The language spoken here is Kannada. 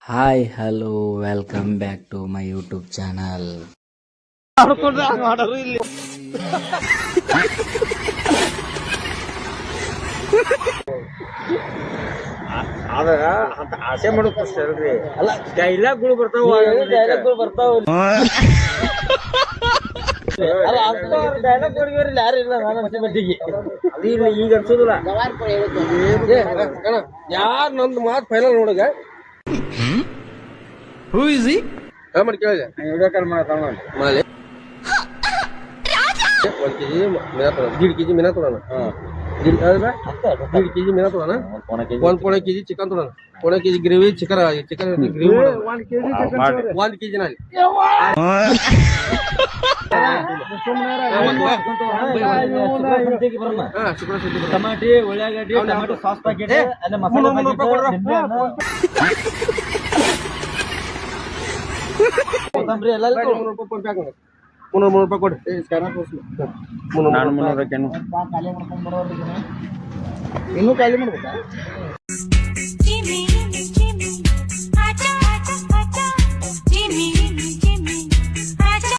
Hi hello welcome back to my YouTube channel. ಅಂತ ಆಸೆ ಮಾಡೋದು ಖುಷಿ ಅಲ್ರಿ. ಅಲ್ಲ ಡೈಲಾಗ್ಗಳು ಬರ್ತಾವ ಈಗ ಅನ್ಸೋದಿಲ್ಲ. ಯಾರು ನಂದು ಮಾತು ಫೈನಲ್ ನೋಡಗ ಮಾಡಿ ಕೇಳಿದೆ ಮನೇಲಿ 1 ಕೆಜಿ ಮೀನಾ ತೊಗೊಳ, 1.5 ಕೆಜಿ ಮೀನಾ ತೊಗೊಳ, 1.5 ಕೆಜಿ ಮೀನಾ ತೊಗೊಳ, 1 ಕೆಜಿ ಚಿಕನ್ ತೊಗೊಳ, 1 KG gravy chicken gravy 1 KG ನಲ್ಲಿ ಟಮಾಟಿ ಉಳ್ಳಾಗಡ್ಡಿ ಟಮಾಟೋ ಸಾಸ್ ಪ್ಯಾಕೆಟ್ ಅಲ್ಲ ಮಸಾಲೆ ಕೊತ್ತಂಬರಿ ಎಲ್ಲ 300 ರೂಪಾಯಿ ಕೊಡ್ರಿ. ಇನ್ನೂ ಖಾಲಿ ಮಾಡ್ಬೇಕಾ?